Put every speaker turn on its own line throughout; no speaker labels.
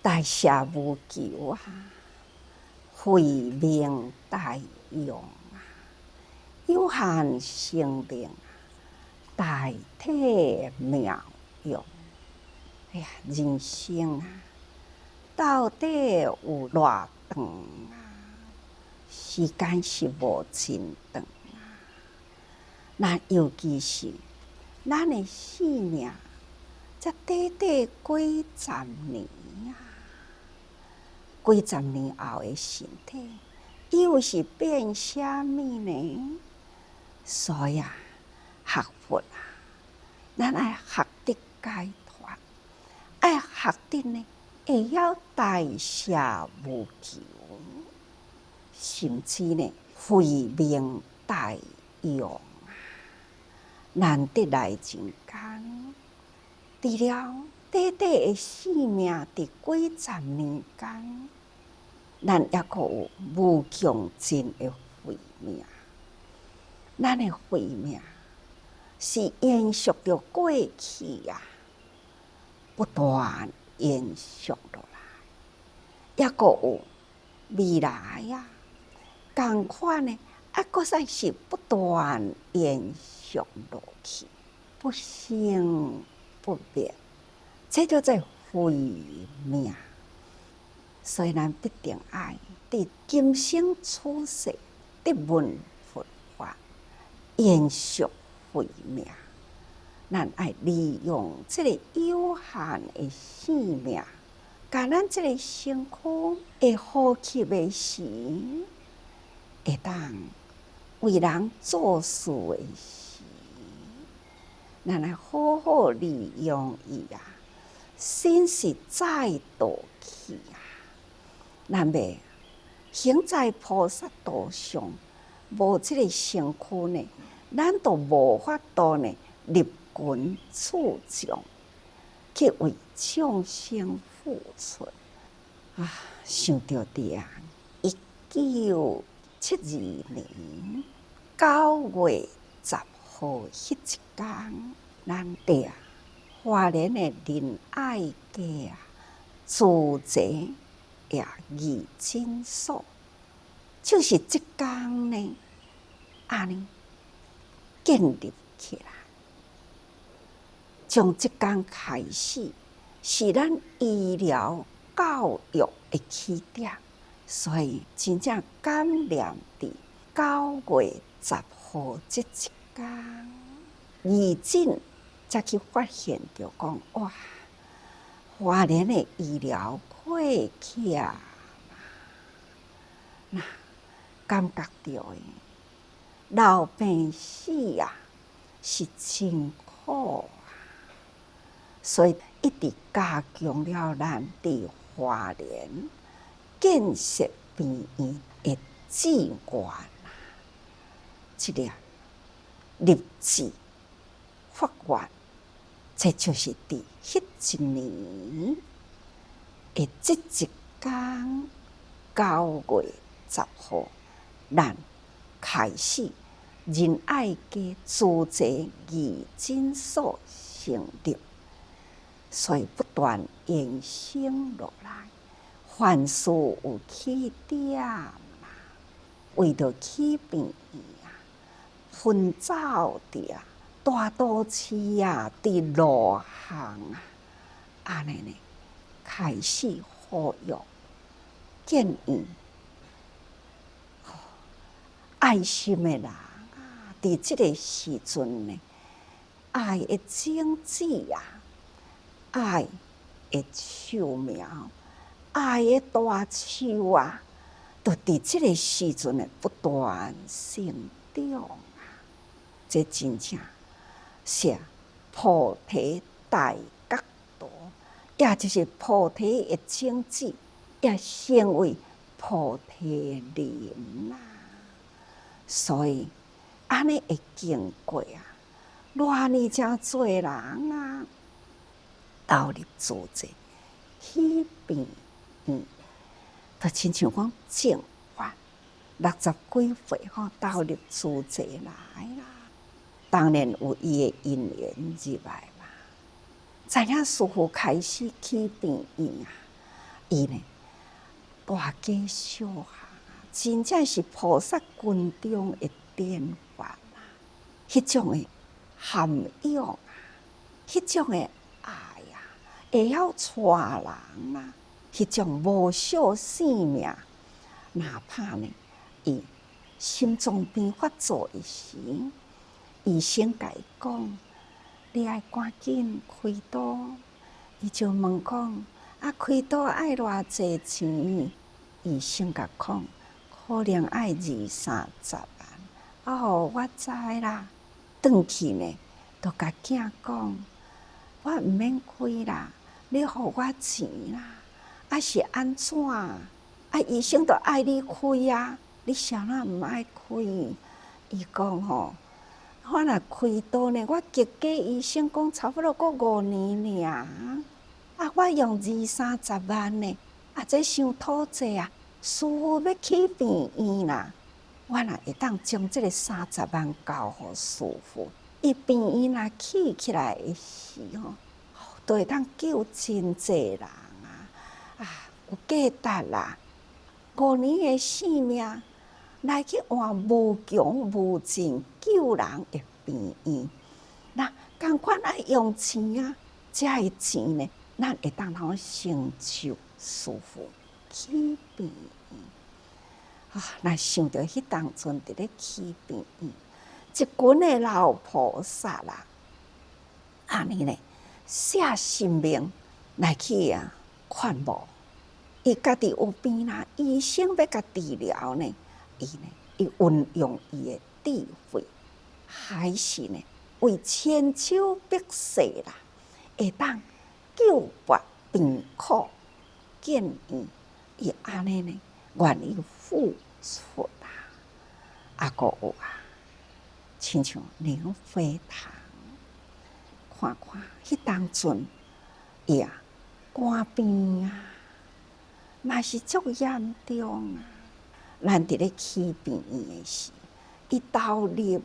大赦无求啊，慧命大用啊，有限生命啊，大体妙用。哎呀，人生啊，到底有偌长啊？时间是无真长啊。那尤其是咱的生命，才短短几十年啊，几十年后的身体，又是变啥物呢？所以啊，学佛啊，咱爱学得解脱，爱学得呢，会晓大赦无求，甚至呢，慧命大用。难得来人间，除了短短的生命，伫几十年间，咱抑阁有无穷尽的慧命。咱的慧命是延续着过去啊，不断延续落来，抑阁有未来啊，同款呢，阁再是不断延续落去，不生不灭，这叫做慧命。所以咱必定爱伫今生处世得闻佛法，延续慧命。咱爱利用这个有限的生命，甲咱这个身躯会呼吸的时，会当为人做事的时，咱来好好利用伊啊，心是再度去啊。咱要行在菩萨道上，无这个身躯呢，咱都无法度呢立群处众，去为众生付出啊！想到伫啊，1972年9月10号迄一天，咱伫啊花莲的仁爱街啊，自济也义诊所，就是即天呢，安尼建立起来。从即天开始，是咱医疗教育的起点，所以真正感念伫9月10号即一天，义诊才去发现着讲哇，花莲的医疗过强，那感觉到的老病死啊，是真苦。所以一直加强了咱伫花莲建设病院的资源啊，这个立志发愿，这就是伫迄一年的即一天9月10号，咱开始仁爱街自济义诊所成立。所以不断延伸落来，凡事有起点啦。为着起病院啊，奔走伫啊大都市啊，伫路巷啊，安尼呢开始呼吁建议爱心的人啊，伫即个时阵呢，爱的种子啊。爱的树苗，爱的大树啊，都伫即个时阵呢不断成长啊！这真正是菩提大觉悟，也就是菩提的种子，也成为菩提林啊！所以安尼会经过啊，偌尼真多人啊！投入自济起病院，就亲像讲正法60几岁投入自济来啦。当然有伊的因缘入来嘛。知影师父开始起病院啊，伊呢大家小下，真正是菩萨群中的典范啊！迄种的涵养啊，迄种的爱啊，会晓带人啊，迄种无惜性命，哪怕呢，伊心脏病发作的时，医生甲伊讲，你爱赶紧开刀。伊就问讲，开刀爱偌济钱？医生甲讲，可能爱20-30万。我知啦。转去呢，就甲囝讲，我毋免开啦，你互我钱啦。是安怎？医生就爱你开啊，你啥那毋爱开？伊讲吼，我若开刀呢，我结果医生讲差不多过5年尔。我用20-30万呢，这伤讨济啊！师父要起病院啦，我若会当将这个30万交互师父，伊病院若起来的时候，就会当救真济人有价值啦！5年的性命来去换无穷无尽救人的病院，那同款爱用钱啊！这个钱呢，咱会当通成就师父起病院若想到迄当阵伫咧起病院，一群的老菩萨啦，安尼呢，舍性命来去看无。伊家己有病啦，医生要甲治疗呢，伊运用伊的智慧，还是呢为千秋百世啦，会当救拔病苦建议，伊安尼呢愿意付出啦。阁有亲像灵飞堂，看看迄当阵伊肝病嘛是足严重咱伫咧起病院的时，伊投入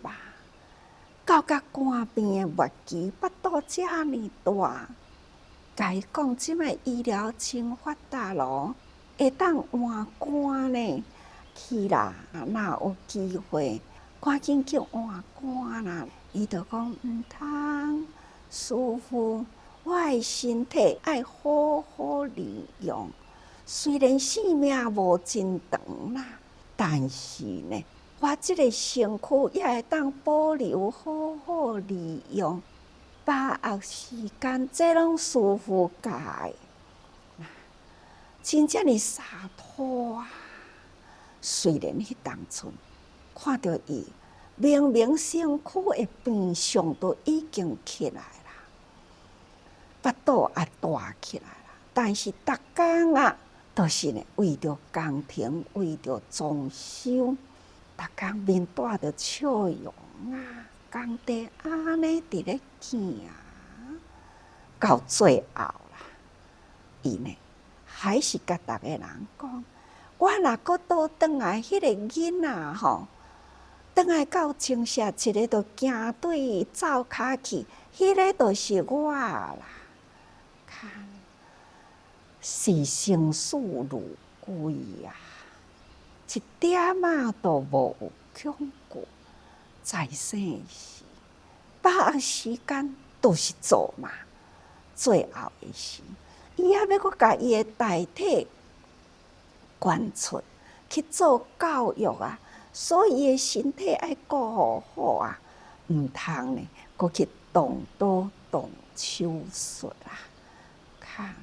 到肝病的末期，腹肚遮尔大，甲伊讲即摆医疗真发达咯，会当换肝呢，去啦，若有机会，赶紧去换肝啦。伊就讲毋通，师父，我的身体爱好好利用。虽然性命无真长啦，但是呢，我这个身躯也会当保留好好利用。把握时间，这拢师父教的，真正的洒脱啊！虽然迄当阵看到伊明明身躯的病相都已经起来啦，腹肚也大起来啦，但是逐工都是呢，为着工程，为着装修，逐工面带着笑容工地安尼伫咧行，到最后啦，伊呢还是甲逐个人讲，我若搁倒转来，迄个囡仔吼，转来到精舍，一个就行对伊走骹去，迄个就是我啦。看。是生死如归一点都无有恐惧。在生时，把握时间都是做嘛。最后的时，伊还要搁甲伊的代替捐出去做教育所以伊的身体爱顾好毋通呢，搁去动刀动手术看。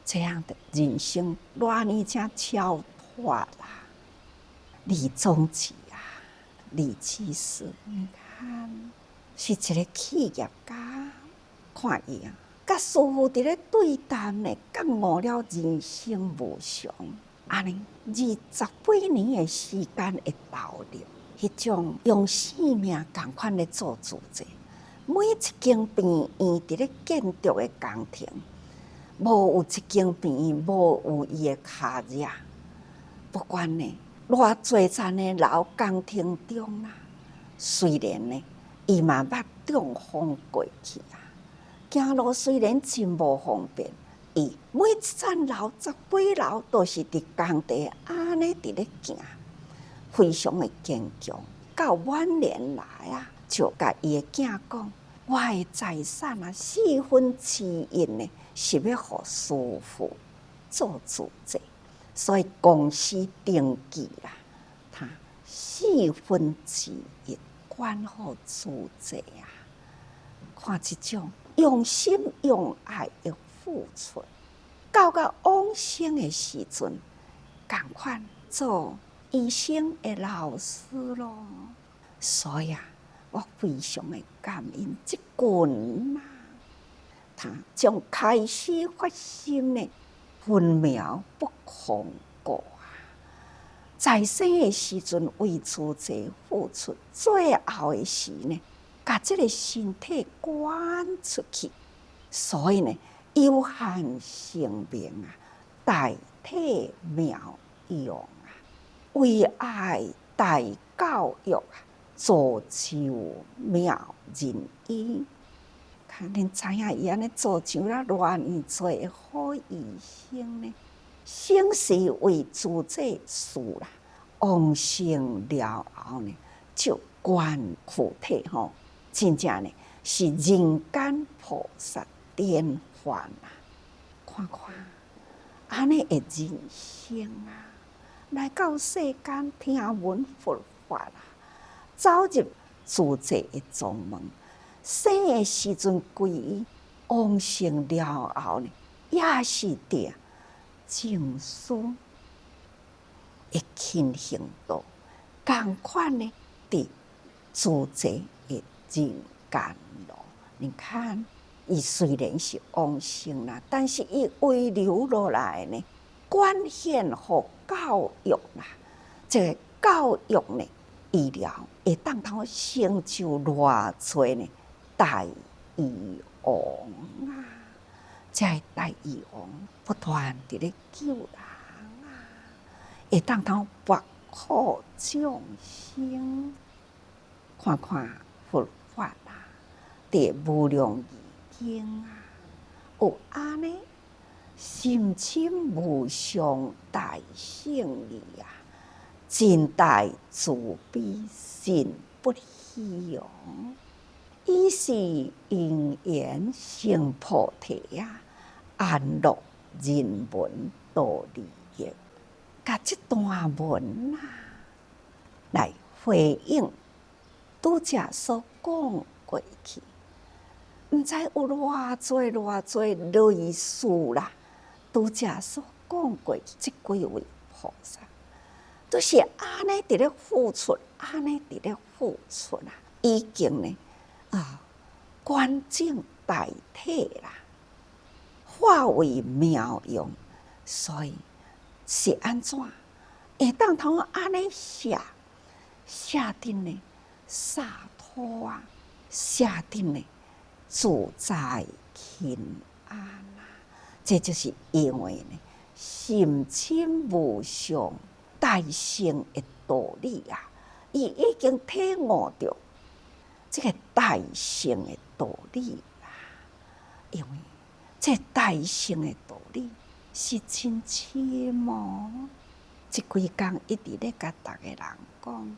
这样的人生偌尼才超脱啦！李宗吉李济师，你看是一个企业家，看伊甲师父伫咧对谈呢，感悟了人生无常。安尼20几年的时间的投入，迄种用性命同款咧做主者，每一间病院伫咧建筑的工程。无有一间病院无有伊的脚印，不管呢偌侪层的楼工程中虽然呢伊嘛捌中风过去行路虽然真无方便，伊每一层楼、10几楼都是伫工地安尼伫咧行，非常的坚强。到晚年来啊，就甲伊的囝讲：我的财产啊，1/4呢是要互师父做主责，所以公司登记啦，他1/4管好主责啊。看这种用心用爱的付出，到往生的时阵，同款做医生的老师咯。所以啊，我非常的感恩这群啊，他将开始发心的分秒不空过啊。在生的时阵为主者付出，最后的时呢，把这个身体赶出去。所以呢，有限生命啊，代替妙用啊，为爱大教育啊，造就妙人医。看恁知影伊安尼造就了偌尼多好医生呢？生时为主者事啦，往生了后呢，就观苦体吼，真正呢是人间菩萨典范啊！看看安尼的人生啊，来到世间听闻佛法啊，走入主者的宗门，生的时阵皈依，往生了后呢，也是伫正思的亲行道，同款呢伫主者的人间路。你看，伊虽然是往生啦，但是伊遗留落来呢，贡献互教育啦。这个教育呢，医疗会当通成就偌侪呢大医王啊！这大医王不断伫咧救人啊，会当通博苦众生。看看佛法啊，伫无量义经啊，有安尼深深无上大圣义啊，真大慈悲心不虚哦。伊是因缘成菩提啊，安乐人文道利益。甲这段文啊，来回应拄则所讲过去，毋知有偌侪类似啦。拄则所讲过去，这几位菩萨都是安尼伫咧付出，安尼伫咧付出啦，已经呢观境大体啦，化为妙用，所以是安怎会当通安尼写定呢？洒脱啊，写定呢自在轻安啊，这就是因为呢深深无上大乘的道理啊，伊已经体悟到这个大乘的道理啦。因为这大乘的道理是真深哦。这几天一直咧甲大家人讲。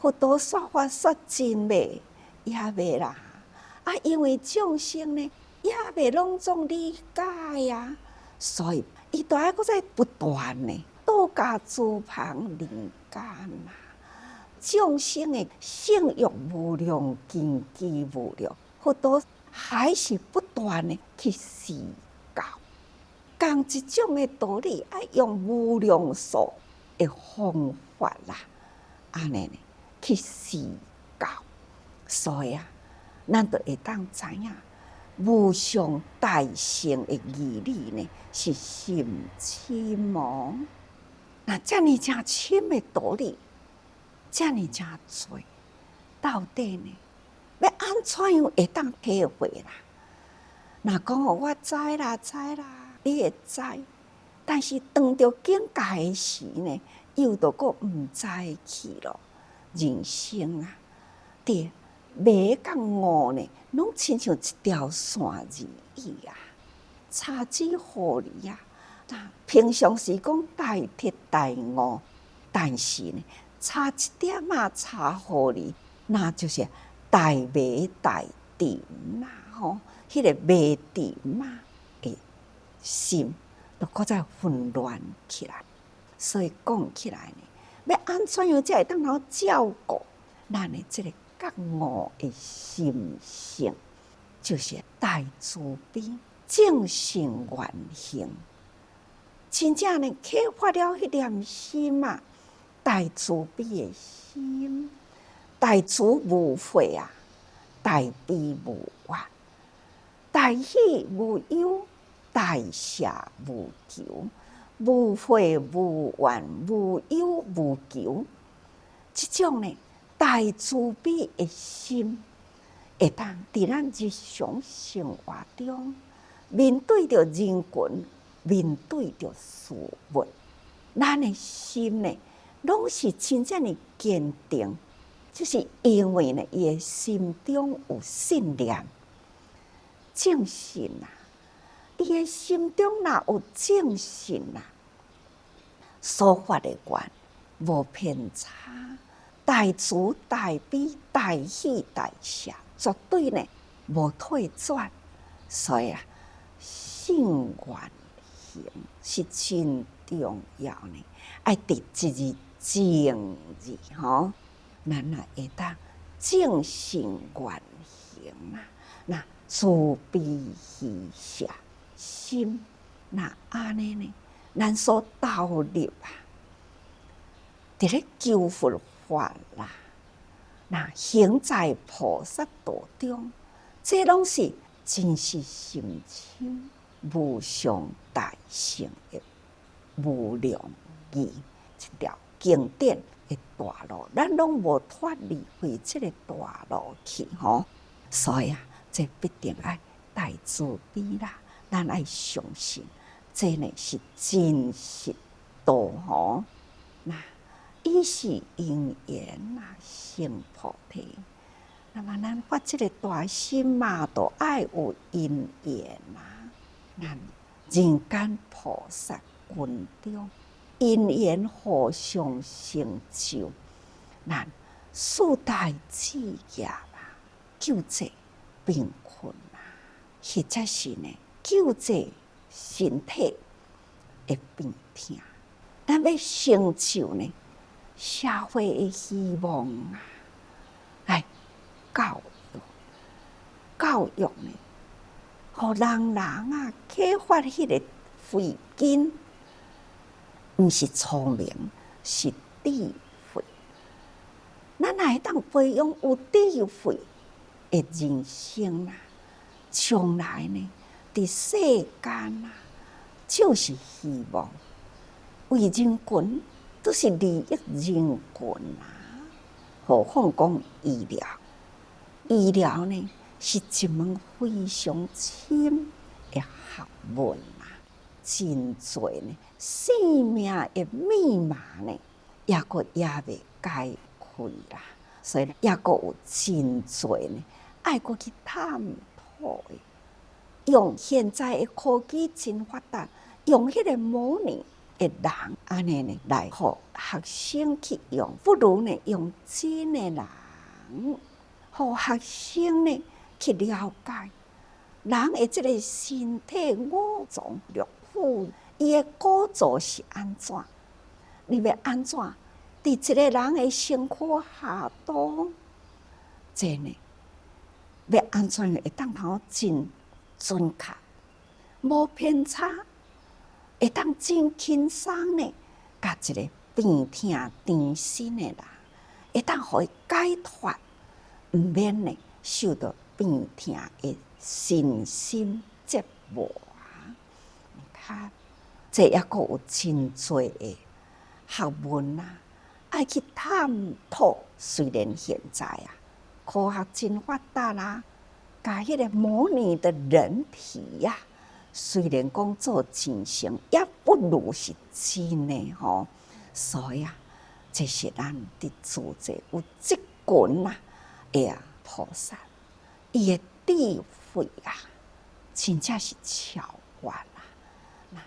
佛陀说法说真袂，也袂啦。因为众生呢，也袂拢总理解呀，所以伊都爱搁再不断呢，多加诸旁人间啦。众生的性欲无量，根基无量，佛陀还是不断的去示教，讲这种的道理，爱用无量数的方法啦，安尼呢。去示教，所以啊，咱就会当知影无上大乘的义理呢，是深深哦。那这么正深的道理，这么正多，到底呢，要安怎样会当体会啦？那讲我知啦，你会知，但是当着境界的时呢，又都搁唔知去咯。人生啊，对，迷甲悟呢，拢亲像一条线而已啊。差之互你呀。那平常时讲大铁大悟，但是呢，差一点啊，差互你，那就是大迷大点啦，吼，迄个迷点啊的心，都搁再混乱起来。所以讲起来呢，要安怎样才会当好照顾咱的这个觉悟的心性，就是大慈悲、正信愿行。真正呢，启发了迄念心啊，大慈悲的心，大慈无悔啊，大悲无怨，大喜无忧，大舍无求，无悔无怨，无忧无求。这种呢，大慈悲的心，会当伫咱日常生活中，面对着人群，面对着事物，咱的心呢，拢是真正的坚定，就是因为呢，伊的心中有信念、正信啊。伊的心中若有正信啊，所发的愿无偏差，大慈大悲大喜大舍，绝对呢无退转。所以啊，信愿行是真重要呢，爱伫一字正字吼，咱若会当正信愿行啊，那慈悲喜舍心，那安尼呢，咱所投入啊，伫咧求佛法啦，那行在菩萨道中，这拢是真是心深无上大乘的无量义一条经典的大路，咱拢无脱离开这个大路去吼。所以啊，这必定爱大慈悲啦，咱爱相信，这呢是真实道吼。那伊是因缘啊，成菩提。那么咱发这个大心嘛，都爱有因缘啊。咱人间菩萨群中，因缘互相成就，咱四大志业啊，救济贫困啊，或者是呢救济身体的病痛，咱要成就呢社会的希望啊，来教育呢，互人啊启发迄个慧根，毋是聪明，是智慧。咱若会当培养有智慧的人生啊，将来呢，伫世间啊，就是希望。为人群都是利益人群啊，何况讲医疗？医疗呢，是一门非常深的学问啊，真多呢，生命的密码呢，也未解开啦。所以也有真多呢，爱过去探讨的。用现在的科技真发达，用迄个模拟的人安尼呢来互学生去用，不如呢用真的人，互学生呢去了解人的这个身体五脏六腑，伊的构造是安怎？你要安怎？伫一个人的身躯下端，这呢要安怎样会当好真准确，无偏差，会当真轻松呢？甲一个病痛缠身的人，会当互伊解脱，毋免呢受到病痛的身心折磨啊！你看，这也阁有真多的学问啊，爱去探讨。虽然现在啊，科学真发达啦，甲迄个模拟的人体呀，虽然讲做真成，也不如是真的吼。所以啊，这是咱伫自在有这群啊，菩萨，伊的智慧啊，真正是超愿啊，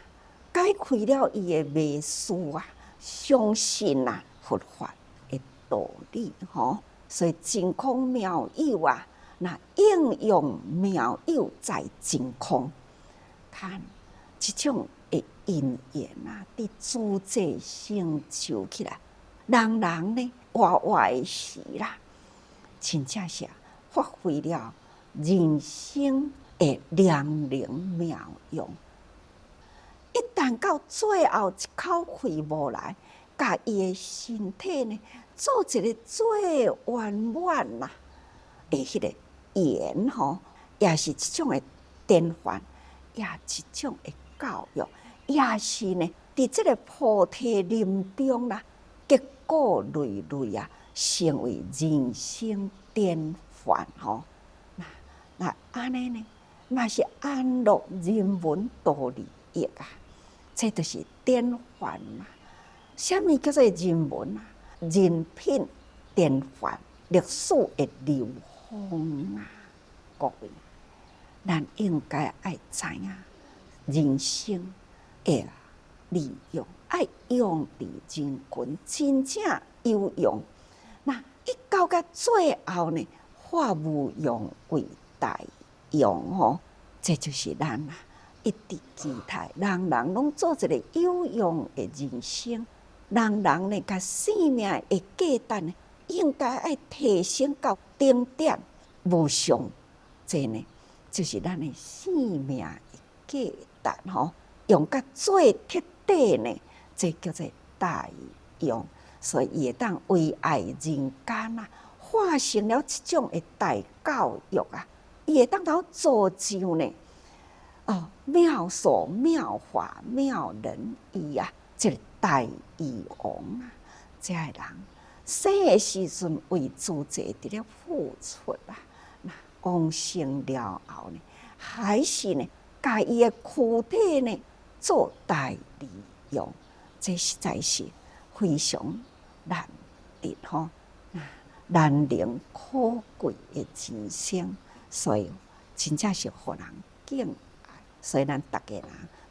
解开了伊的迷思啊，相信啊佛法的道理吼，所以真空妙有啊，那应用妙有在真空，看这种的因缘啊，伫自际成就起来，人人呢活活的时啦，真正是发挥了人生的良能妙用。一旦到最后一口气无来，甲伊的身体呢做一个最圆满啦的迄个缘吼，也是一种的典范，也一种的教育，也是呢伫这个菩提林中啦，结果累累啊，成为人生典范吼。那安尼呢，嘛是安乐人文道利益啊，这就是典范嘛。什么叫做人文啊？人品典范，历史的流芳啊！各位，咱应该爱知影人生的利用，爱用伫人群，真正有用。那一到到最后呢，化无用为大用吼，这就是咱啊一直期待，人人拢做一个有用的人生，人人呢，甲生命的价值呢，应该爱提升到顶点无上，这呢就是咱的生命的价值吼，用到最彻底呢，这叫做大用，所以伊会当为爱人间啊，化成了一种的大教育啊，伊会当到造就呢。妙所妙法妙人意啊，这个大义王啊，这个人生的时阵为自己伫咧付出啊，那往生了后呢，还是呢，甲伊的躯体呢做大利用，这实在是非常难得吼，难能可贵的人生，所以真正是互人敬爱。所以咱大家人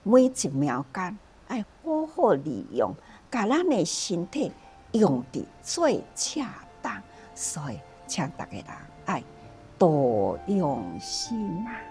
每一秒间爱好好利用，把咱的身体用得最恰当。所以请大家人爱多用心啊！